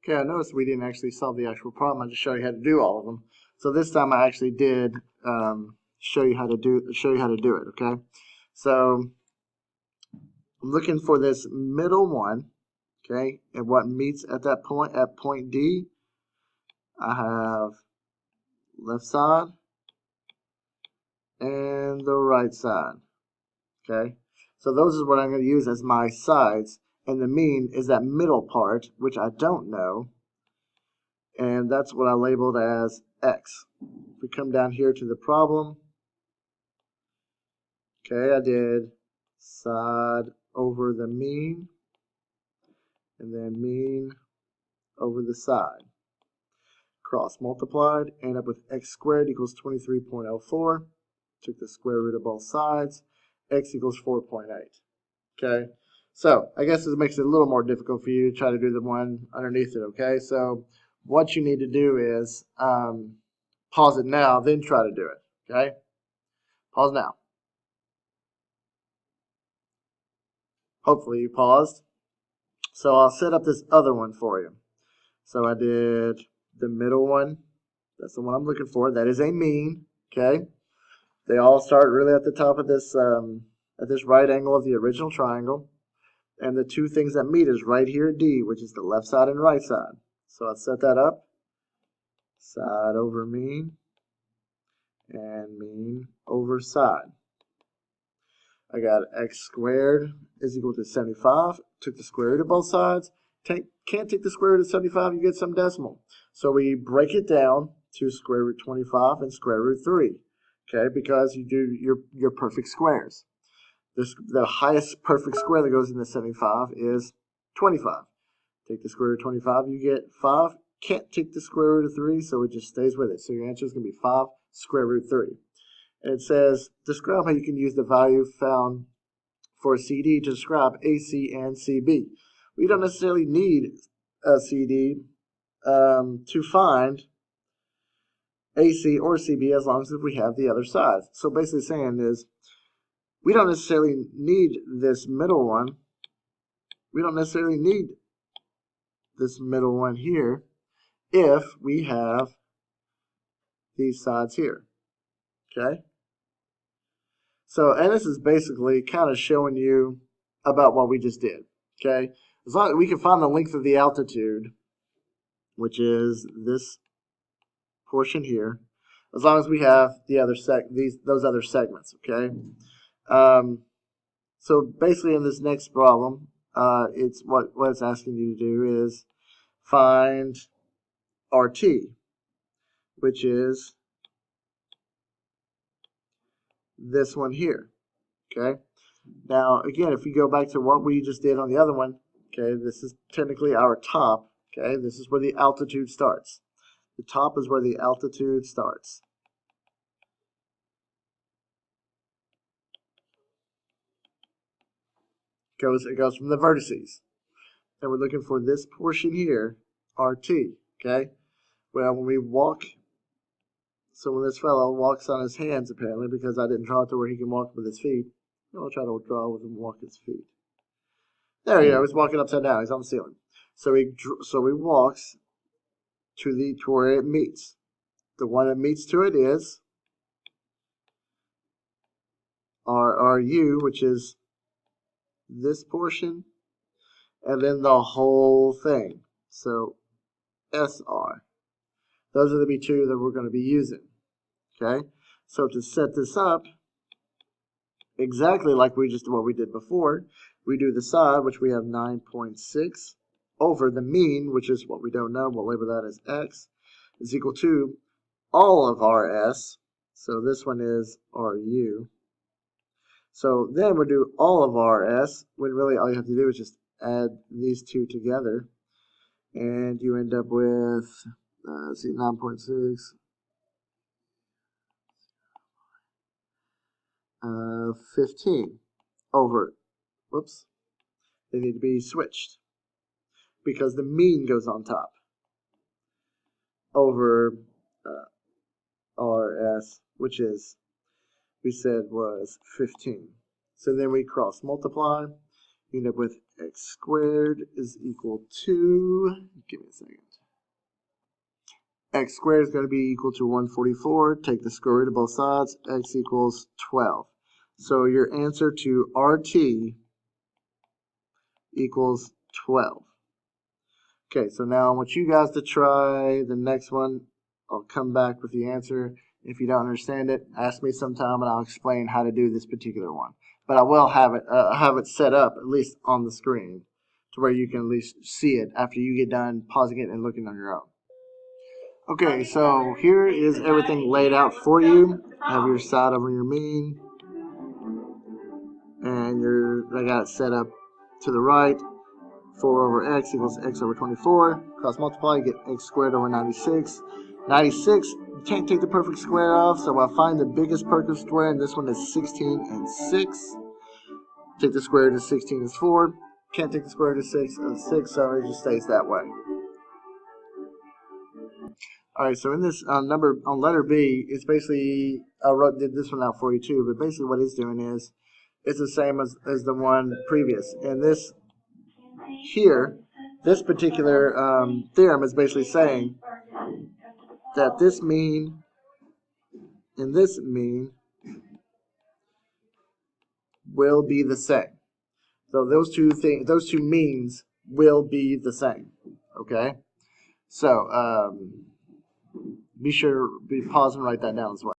Okay, I noticed we didn't actually solve the actual problem. I just showed you how to do all of them. So this time I actually did show you how to do it. Okay, so I'm looking for this middle one. Okay, and what meets at that point at point D, I have left side and the right side. Okay, so those is what I'm going to use as my sides, and the mean is that middle part, which I don't know, and that's what I labeled as X. If we come down here to the problem, okay, I did side over the mean, and then mean over the side. Cross multiplied, end up with x squared equals 23.04. Took the square root of both sides. X equals 4.8. Okay, so I guess this makes it a little more difficult for you to try to do the one underneath it. Okay, so what you need to do is pause it now, then try to do it. Okay, pause now. Hopefully you paused. So I'll set up this other one for you. So I did the middle one. That's the one I'm looking for. That is a mean. Okay. They all start really at the top of this right angle of the original triangle. And the two things that meet is right here, D, which is the left side and right side. So I'll set that up. Side over mean and mean over side. I got x squared is equal to 75. Took the square root of both sides. Can't take the square root of 75, you get some decimal. So we break it down to square root 25 and square root 3. Okay, because you do your perfect squares. The highest perfect square that goes into 75 is 25. Take the square root of 25, you get 5. Can't take the square root of 3, so it just stays with it. So your answer is going to be 5 square root 3. And it says, describe how you can use the value found for CD to describe AC and CB. We don't necessarily need a CD to find AC or CB as long as we have the other side. So basically saying is, we don't necessarily need this middle one. We don't necessarily need this middle one here if we have these sides here. Okay? So, and this is basically kind of showing you about what we just did. Okay? As long as we can find the length of the altitude, which is this portion here, as long as we have the other those other segments. Okay? So basically, in this next problem, it's what it's asking you to do is find RT, which is this one here. Okay. Now again, if we go back to what we just did on the other one, okay, this is technically our top. Okay, this is where the altitude starts. The top is where the altitude starts. It goes from the vertices. And we're looking for this portion here, RT. Okay. Well, when we walk, so when this fellow walks on his hands, apparently, because I didn't draw it to where he can walk with his feet, I'll try to draw with him walk his feet. There you go. He's walking upside down. He's on the ceiling. So he walks to where it meets. The one that meets to it is RU, which is this portion, and then the whole thing. So SR. Those are the two that we're going to be using. Okay. So to set this up, exactly like what we did before, we do the side, which we have 9.6, over the mean, which is what we don't know. We'll label that as X, is equal to all of RS. So this one is RU. So then we'll do all of RS, when really all you have to do is just add these two together. And you end up with, 9.6. 15 over, whoops, they need to be switched because the mean goes on top over RS, which we said was 15. So then we cross multiply, you end up with x squared is equal to, give me a second. X squared is going to be equal to 144. Take the square root of both sides. X equals 12. So your answer to RT equals 12. Okay, so now I want you guys to try the next one. I'll come back with the answer. If you don't understand it, ask me sometime and I'll explain how to do this particular one. But I will have it set up at least on the screen to where you can at least see it after you get done pausing it and looking on your own. Okay, so here is everything laid out for you. Have your side over your mean, and I got it set up to the right. 4 over x equals x over 24. Cross multiply, you get x squared over 96. 96, you can't take the perfect square off, so I'll find the biggest perfect square, and this one is 16 and 6. Take the square root of 16 is 4. Can't take the square root of 6, so it just stays that way. Alright, so in this number on letter B, it's basically, did this one out for you too, but basically what it's doing is, it's the same as the one previous. And this here, this particular theorem is basically saying that this mean and this mean will be the same. So those two means will be the same. Okay? So be sure to pause and write that down as well.